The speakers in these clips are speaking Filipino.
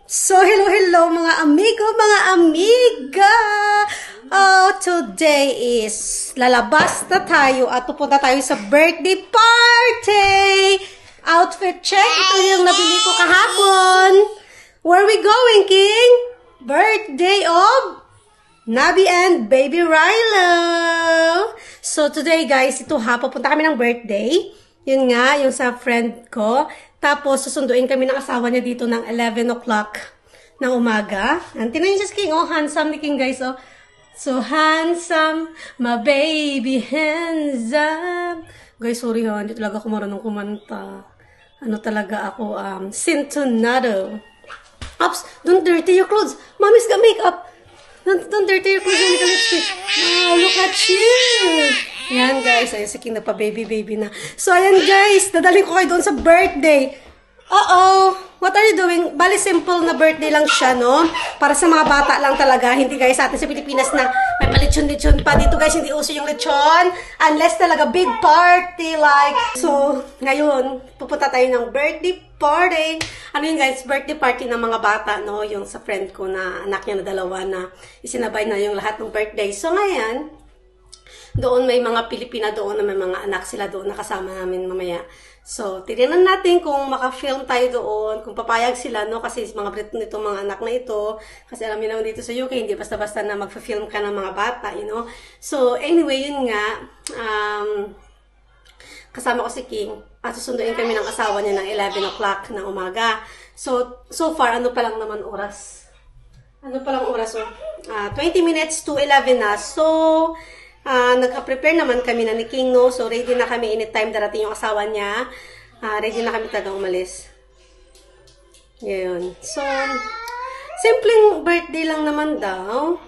So, hello mga amigo, mga amiga! Oh, today is lalabas na tayo at pupunta tayo sa birthday party! Outfit check, ito yung nabili ko kahapon. Where are we going, King? Birthday of Nabi and Baby Rilo! So, today guys, ito ha, pupunta kami ng birthday. Yun nga, yung sa friend ko. Tapos, susunduin kami ng asawa niya dito ng 11 o'clock ng umaga. And tinan niyo si King, oh, handsome ni King, guys, oh. So handsome, my baby, handsome. Guys, sorry ha, hindi talaga ako marunong kumanta. Ano talaga ako, sintonado. Oops, don't dirty your clothes. Mommy's got makeup. Don't dirty your clothes with the lipstick. Wow, look at you. Ayan guys, ayun si King na pa baby na. So ayan guys, dadalhin ko kayo doon sa birthday. What are you doing? Bali simple na birthday lang siya, no? Para sa mga bata lang talaga. Hindi guys sa atin sa Pilipinas na may palitsyon-litsyon pa. Dito guys, hindi uso yung lechon. Unless talaga big party like. So, ngayon, pupunta tayo ng birthday party. Ano yun guys? Birthday party ng mga bata, no? Yung sa friend ko na anak niya na dalawa na isinabay na yung lahat ng birthday. So, ngayon, doon may mga Pilipina doon na may mga anak sila doon na kasama namin mamaya. So, tignan natin kung maka-film tayo doon, kung papayag sila, no? Kasi mga Briton nito, mga anak na ito, kasi alam niyo naman dito sa UK, hindi basta-basta na mag-film ka ng mga bata, you know? So, anyway, yun nga, kasama ko si King, at susunduin kami ng asawa niya ng 11 o'clock ng umaga. So far, ano pa lang naman oras? Ano pa lang oras, oh? 20 minutes to 11 na. So, nagka-prepare naman kami na ni King, no? So, ready na kami anytime darating yung asawa niya. Ready na kami talagang umalis. Ngayon. So, simpleng birthday lang naman daw.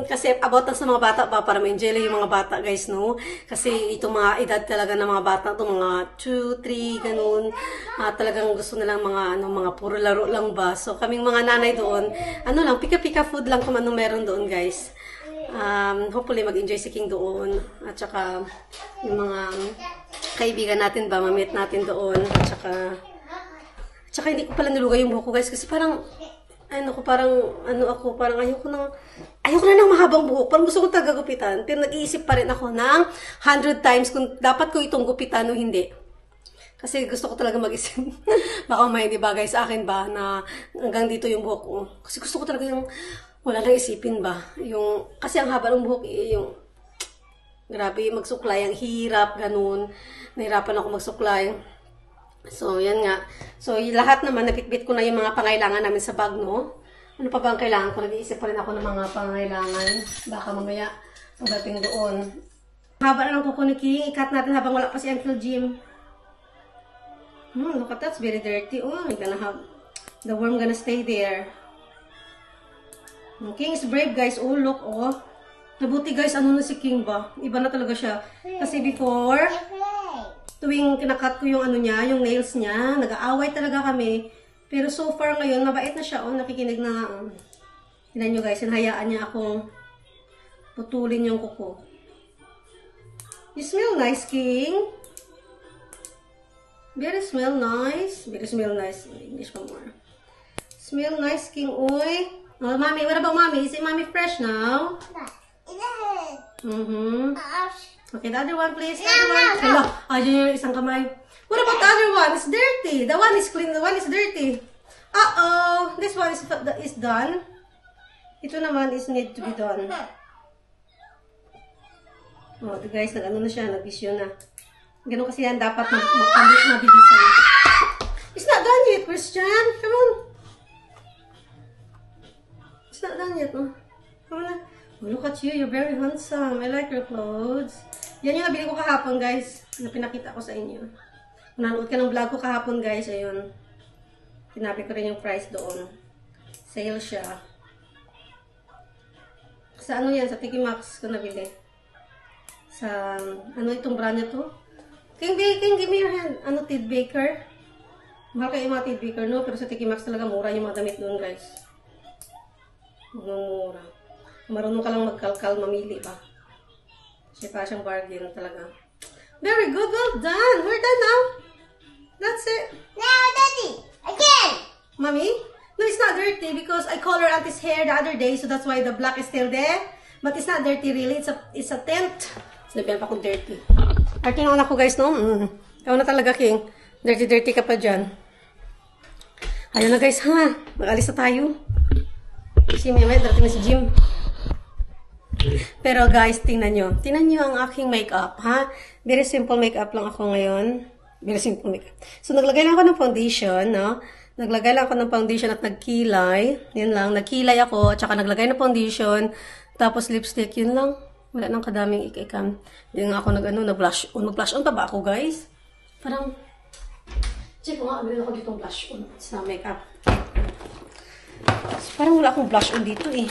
Kasi about sa mga bata ba, para ma-enjoy yung mga bata, guys, no? Kasi itong mga edad talaga ng mga bata, itong mga 2, 3, ganun. Talagang gusto nilang mga puro laro lang ba. So, kaming mga nanay doon, lang, pika-pika food lang kung anong meron doon, guys. Hopefully, mag-enjoy si King doon. At saka, yung mga kaibigan natin ba, ma-meet natin doon. At saka hindi ko pala nilugay yung buhok ko, guys, kasi parang, parang ayoko na ng mahabang buhok. Parang gusto kong tagagupitan. Pero nag-iisip pa rin ako ng 100 times kung dapat ko itong gupitan o hindi. Kasi gusto ko talaga mag-isip. Baka may hindi bagay sa akin ba na hanggang dito yung buhok ko. Kasi gusto ko talaga yung wala nang isipin ba. Kasi ang haba ng buhok, grabe, magsuklay. Ang hirap, ganun. Nahirapan ako magsuklay. So, yan nga. So, lahat naman, nabitbit ko na yung mga pangailangan namin sa bag, no? Ano pa ba ang kailangan ko? Nag-iisip pa rin ako ng mga pangailangan. Baka mamaya, pagdating doon. Haba na lang kuko ni King. Ikat natin habang wala pa si Uncle Jim. Look at that. It's very dirty. Oh, the worm gonna stay there. King is brave, guys. Oh, look, oh. Nabuti, guys, ano na si King ba? Iba na talaga siya. Kasi before, tuwing kinakat ko yung yung nails niya, nag-aaway talaga kami. Pero so far ngayon, mabait na siya. Nakikinig na nga. Tignan nyo guys, hinahayaan niya akong putulin yung kuko. You smell nice, King. Very smell nice. Very smell nice. English pa more. Smell nice, King. Uy. Oh, mommy, what about mommy? Is it mommy fresh now? Okay, the other one, please. The other one. Hello. Ayun yung isang kamay. What about the other one? It's dirty. The one is clean. The one is dirty. Uh-oh. This one is done. Ito naman is need to be done. Oh, guys, nag-ano na siya. Nag-vision na. Ganun kasi yan. Dapat mabilisan. It's not done yet, Christian. Come on. It's not done yet. No? Come on. Oh, look at you. You're very handsome. I like your clothes. Yan yung nabili ko kahapon, guys. Na pinakita ko sa inyo. Kung nanood ka ng vlog ko kahapon, guys, ayun. Tinabi ko rin yung price doon. Sale siya. Sa ano yan? Sa Tiki Maxx ko nabili. Sa, itong brand niya to? King, give me your hand. Tid Baker. Mahal kayo yung mga Tid Baker, no? Pero sa Tiki Maxx talaga mura yung mga damit doon, guys. Mura. Marunong ka lang magkalkal, mamili ba? Kasi pa siyang bargain talaga. Very good, well done. We're done now. That's it. Now, Daddy, again. hair the other day, so that's why the black is still there. But it's not dirty really. It's a tint. Sinabihan pa kong dirty. Ito yung anak ko guys, no? Ikaw na talaga, King. Dirty ka pa dyan. Ayun na guys, ha? Mag-alis na tayo. Kasi may darating na si Jim. Pero guys, tingnan nyo. Tingnan nyo ang aking makeup, ha? Very simple makeup lang ako ngayon. Very simple makeup. So, naglagay lang ako ng foundation, no? Naglagay lang ako ng foundation at nagkilay. Yun lang. Nagkilay ako at saka naglagay ng foundation. Tapos lipstick. Yun lang. Wala nang kadaming ikikam. Hindi nga ako nag-blush on. Mag-blush on pa ba ako, guys? Parang, check ko nga, meron ako ditong blush on. It's not makeup. So, parang wala akong blush on dito eh.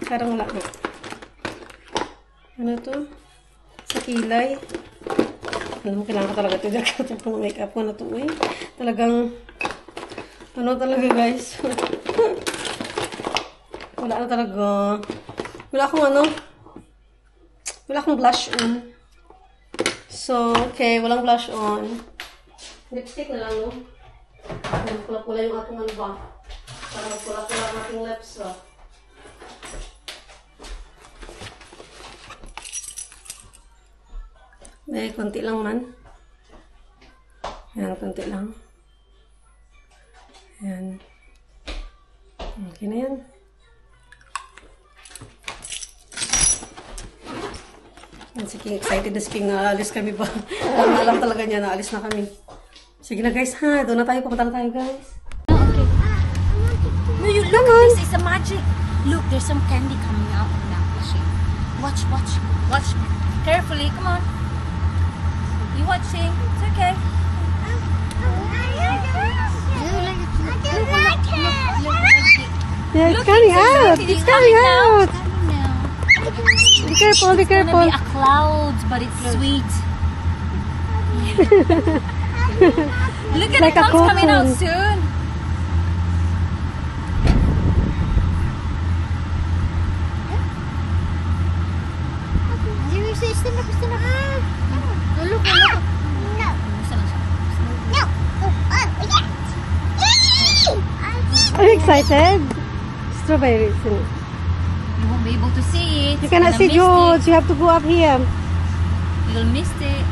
Parang wala na. Ano to? Sa kilay. Alam mo, kailangan ko talaga ito. Dagkatan ko ng makeup ko na to eh. Talagang, ano talaga guys? Wala na talaga. Wala akong blush on. So, okay, walang blush on. Lipstick na lang, no? Pula-pula yung ating ano ba? Para magpula-pula ang ating lips, so. May konti lang man. Ayan, konti lang. Ayan. Okay na yan. Sige, excited na si King na alis kami ba? Alam talaga niya na alis na kami. Sige na guys ha, doon na tayo, pupunta na tayo guys. Okay. No, you look, this is a magic. Look, there's some candy coming out of that machine. Watch. Carefully, come on. You watching? It's okay. Yeah, it's coming out. It's coming out. Be careful, be careful. It's gonna be a cloud, but it's sweet. Look at Like the a clouds coming out cocoon. soon. Are you excited? Strawberries. You won't be able to see it. You cannot see George. You have to go up here. You'll miss it.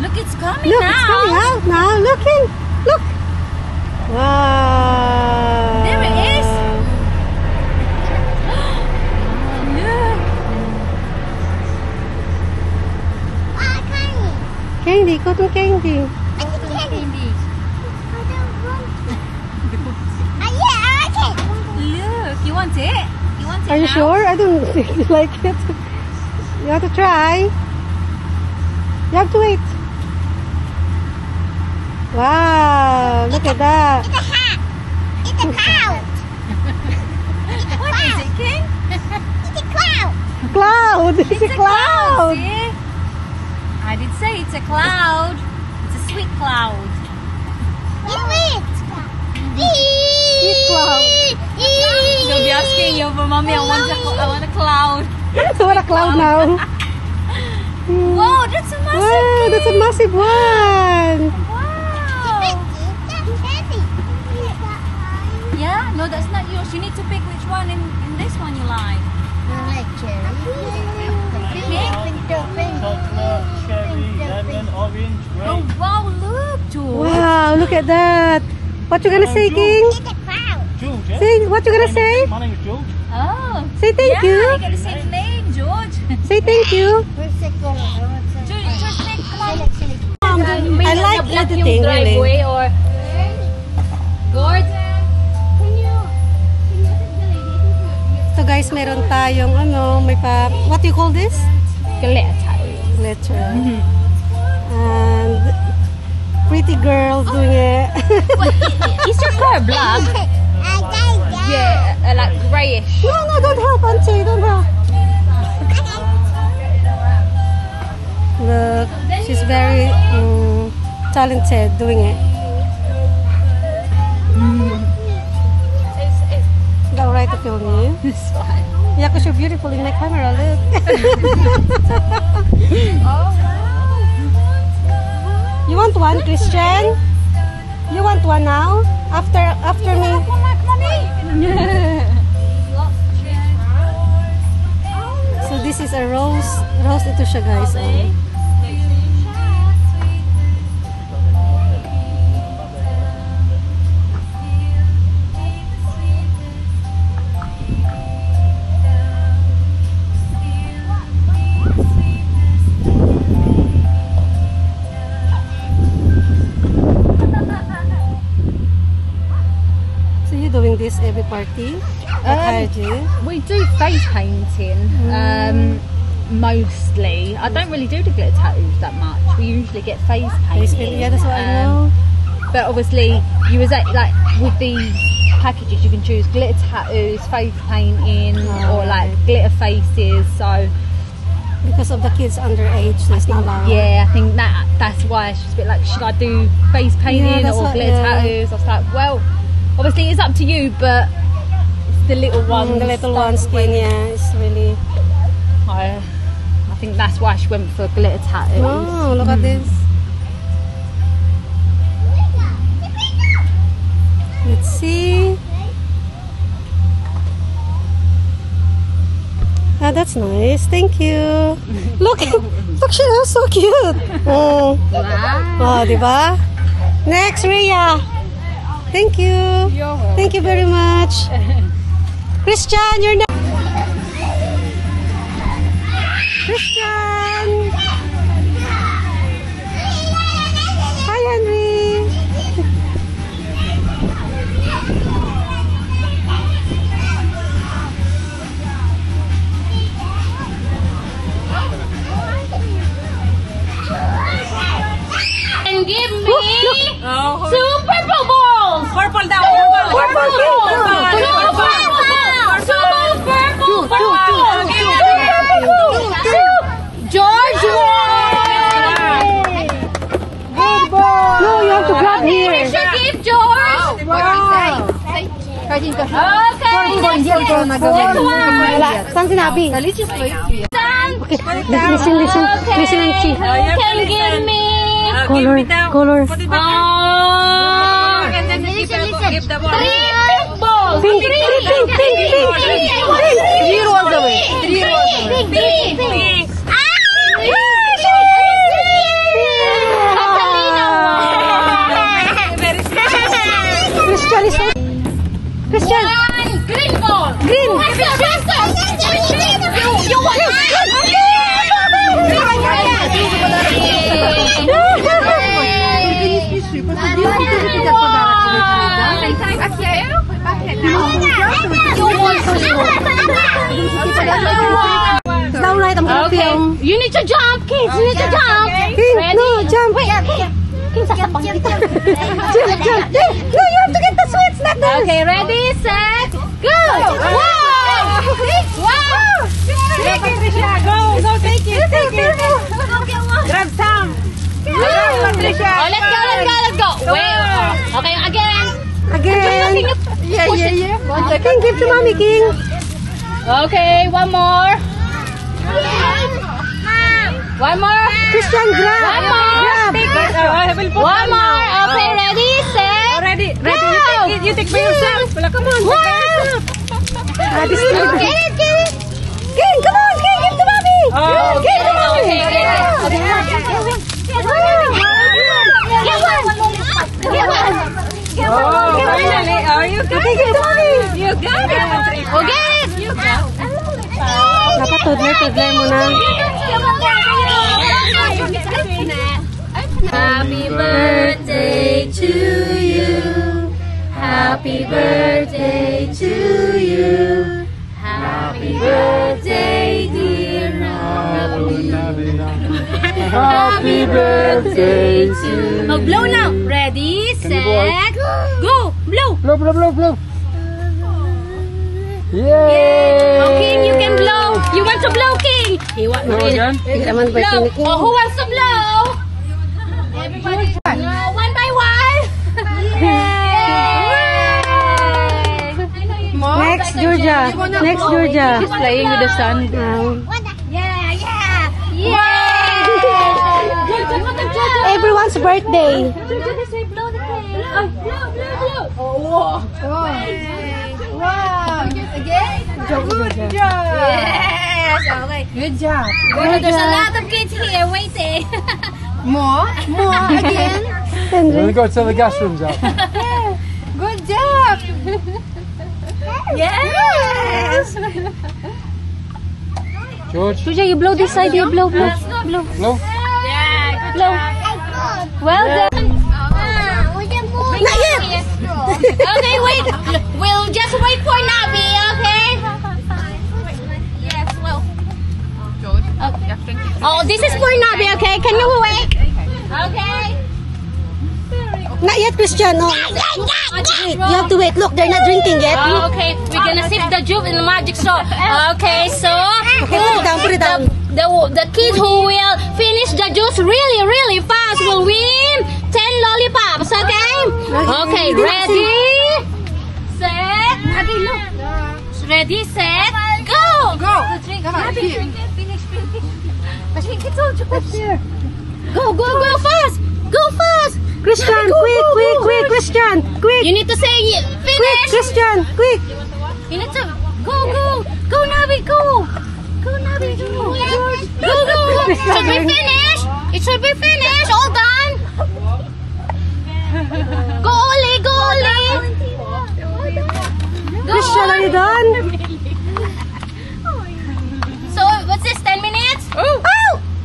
Look, it's coming Look, out. it's coming out now. Look. Wow. There it is. Look. Candy, cotton candy. Candy. Look, you want it? You want it Are you now? sure? I don't think you like it. You have to try. You have to wait. Wow, look at that. It's a cloud. What is it, King? It's a cloud. Cloud. It's a cloud. See? I did say it's a cloud. It's a sweet cloud. It's Sweet cloud. You'll be asking you for mommy, I want a cloud. What a cloud now. Whoa, that's a massive Wow, that's a massive one. Wow. Yeah? No, that's not yours. You need to pick which one in this one you like. Chocolate, cherry, lemon, orange, Oh, grape. wow, look, George. Wow, look at that. What you gonna say, King? George, yeah? Say, what you gonna say? My name is George. Oh. Say thank Yeah, you. you get the same name, George. Say thank you. George, Nick, come on. I like editing, really. Or Gord. So guys, meron tayong may pa, what do you call this? Glitter. And pretty girls doing it. Is your car black? Yeah, like grayish. No, don't help, Auntie, don't help. Look, she's very talented doing it. Is that alright to film you? It's fine. Yeah, because you're beautiful in my camera, look. Oh, wow. You want one, Christian? You want one now? After me. So this is a rose. Rose ito siya, guys. Oh. Doing this every party? We do face painting mostly. I don't really do the glitter tattoos that much. We usually get face painting. Yeah, that's what I know. But obviously, you was like with these packages, you can choose glitter tattoos, face painting, or like glitter faces. So because of the kids underage, so it's not allowed. Yeah, I think that's why she's a bit like, should I do face painting or glitter tattoos? I was like, well. Obviously, it's up to you, but it's the little ones. The little ones skin, yeah, it's really. I think that's why she went for glitter tattoos. Oh, look at this. Let's see. Ah, that's nice. Thank you. Look, she's so cute. Oh, wow. Oh, diba? Next, Rhea. Thank you. Thank you very much. Christian, you're next. Christian. Hi, Henry. And give me two purple balls. Purple down. George won. Good ball. No, you have to grab here. Where's your gift, George? Wow. Okay. Wala. Saan sinabi? Okay. Listen, and see. Can you give me Color. and then give the ball. Three balls. Pink. Three rolls away. Pink. Christian. Green ball. Green. You want Down right, I'm gonna film. You need to jump, kids. You need to jump. King, no, jump. King, sasapang kita. Jump. No, you have to get the sweats, not this. Okay, ready, set, go. Wow. Patricia, go, take it. Grab some. Patricia. Oh, let's go. Wait. Okay, again. Yeah. King, give to mommy, King. Okay, one more. Christian, grab. One more. One more. Okay, ready, set. Ready. Go. You take by yourself. Come on. Get it. King, come on, King, give to mommy. Okay, Give to mommy. Finally, are you Okay, give to mommy. You got it. Okay. Dapat toddler muna. Happy birthday to you. Happy birthday to you. Happy birthday, dear Nabi. Happy birthday to you. Oh, blow now. Ready, set, go. Blow. Yay! Oh, King, you can blow. You want to blow, King? He wants to blow. Oh, who wants to blow? Everybody. One by one. Next, Georgia. She's playing with the sun. Yeah. Everyone's birthday. Wow. Again? Good job. Yes. Okay. Good job. There's a lot of kids here waiting. More again. We've got to tell the gas rooms out. Good job. Yes. George, Tuja, you blow this side. You blow. no? Yeah. Blow. Well done. Not yet! Okay, wait. We'll just wait for Nabi, okay? Yes, well. Okay. Oh, this is for Nabi, okay? Can you wait? Okay. Not yet, Christian. No. Wait, you have to wait. Look, they're not drinking yet. Okay, we're gonna sip the juice in the magic straw. Okay, so Okay, put it down. the kid who will finish the juice really fast will win 10 lollipops. Okay? Okay, ready, set. Okay, look. Ready, set, go. Go. Come on. Here. Go fast. Go fast. Christian, quick, Christian, quick. You need to say Quick, finish. Christian, quick. You need to go, Nabi, go, Nabi, go. It should be finished. It should be finished. All done. Go, Oli. Christian, are you done? So what's this? 10 minutes? Oh!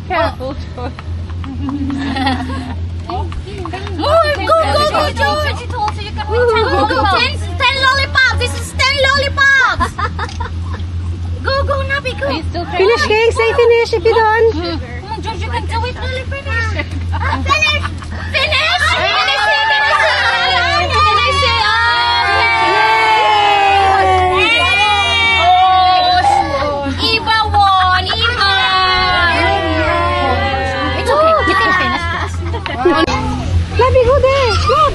Careful. More. Go, George. 10 lollipops. This is 10 lollipops. Go, Nabi, go. Finish, King. Say finish if you're done. Come on, George, you can do it. Really finish. Finish. Eva won. It's okay. You can finish. Nabi, go there. Look.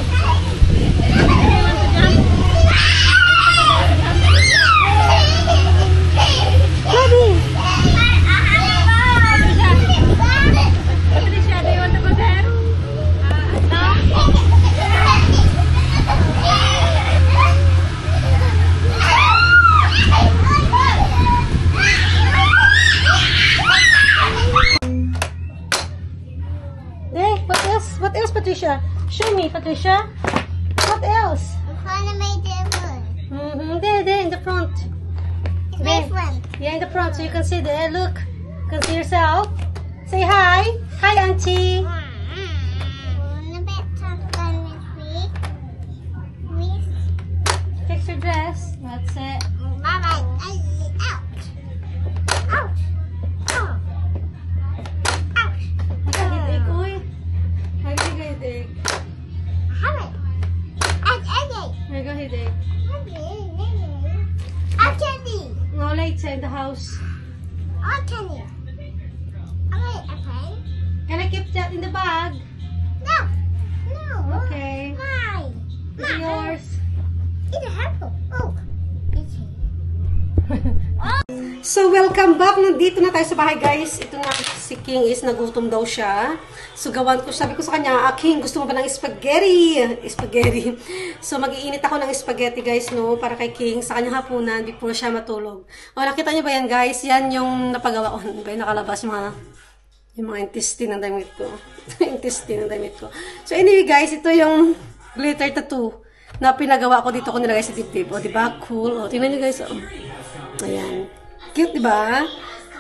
Nabi. Hey, what else, Patricia? Show me, Patricia. What else? There, in the front. Yeah, in the front, so you can see there. Look, you can see yourself. Say hi. Hi, Auntie. Fix your dress. That's it. Nakahidig, uy. Nakahidig. Nakahidig. No lights in the house. Can I keep that in the bag? Okay. It's yours. So, welcome back. Nandito na tayo sa bahay, guys. Ito na, si King is nagutom daw siya. So, gawan ko, sabi ko sa kanya, King, gusto mo ba ng spaghetti? Spaghetti. So, mag-iinit ako ng spaghetti, guys, no? Para kay King, sa kanyang hapunan, before siya matulog. O, nakita niyo ba yan, guys? Yan yung napagawa ko. Ba yung nakalabas yung mga intestine ng damit ko. Intestine ng damit ko. So, anyway, guys, ito yung glitter tattoo na pinagawa ko dito ko nilagay sa dibdib. O, diba? Cool. O, tingnan niyo, guys. O. Ayan. Cute, diba?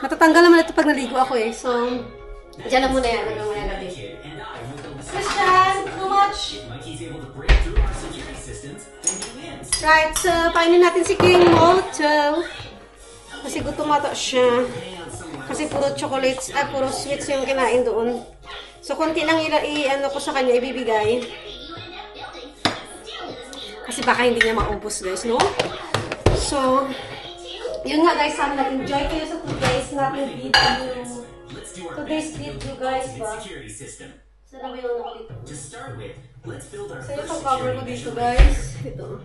Matatanggal naman ito pag naligo ako eh. So, dyan lang muna yan. Hanggang muna gabi. Christian, too much. Right, so, painin natin si King Moto. Kasi gutom ata siya. Kasi puro chocolates, puro sweets yung kinain doon. So, konti lang ano ko sa kanya, ibibigay. Kasi baka hindi niya maubos, guys, no? So, yun nga, guys, sana nag-enjoy kayo sa today's natin video. Today's video, guys, ba? Sana may ano ko dito. So, yung pag-cover ko dito, guys. Ito.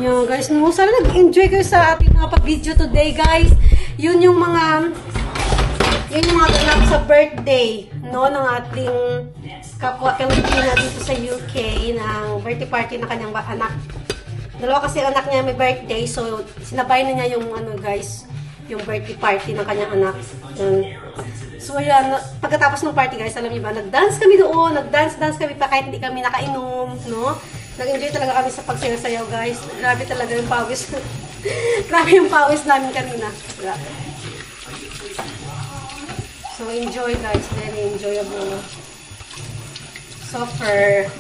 Yan, guys, no? Sana nag-enjoy kayo sa ating mga pag-video today, guys. Yun yung mga mga ganap sa birthday, no, ng ating kapwa Pilipina dito sa UK, ng birthday party ng kanyang anak. Dalawa kasi anak niya may birthday, so sinabay na niya yung guys, yung birthday party ng kanyang anak. So yan, pagkatapos ng party guys, alam niyo ba, nag-dance kami doon, nag-dance kami pa kahit hindi kami nakainom, no? Nag-enjoy talaga kami sa pagsayaw-sayaw guys. Grabe talaga yung pawis. Grabe yung pawis namin kanina. Grabe. So enjoy guys, very enjoyable. Super.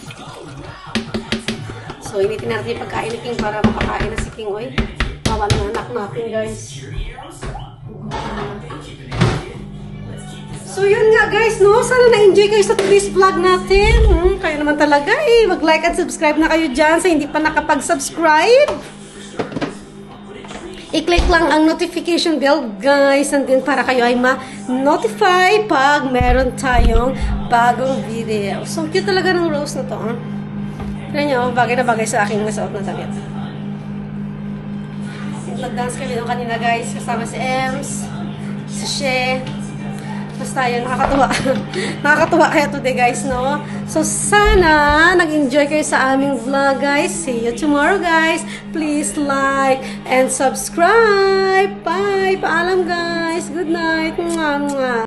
So initin natin yung pagkain ni King para makakain na si King. Oy, bawa ng anak natin guys. So yun nga guys, no? Sana na-enjoy kayo sa today's vlog natin. Kayo naman talaga eh. Mag-like at subscribe na kayo dyan sa hindi pa nakapag-subscribe. I-click lang ang notification bell guys. And then para kayo ay ma-notify pag meron tayong bagong video. So cute talaga ng rose na to. Tignan nyo, bagay na bagay sa aking masuot na damit. Nag-dance kami doon kanina guys. Kasama si Ems, si She. Basta yun, nakakatuwa. Nakakatuwa kaya today guys, no? So sana nag-enjoy kayo sa aming vlog guys. See you tomorrow guys. Please like and subscribe. Bye! Paalam guys. Good night. Mwah, mwah.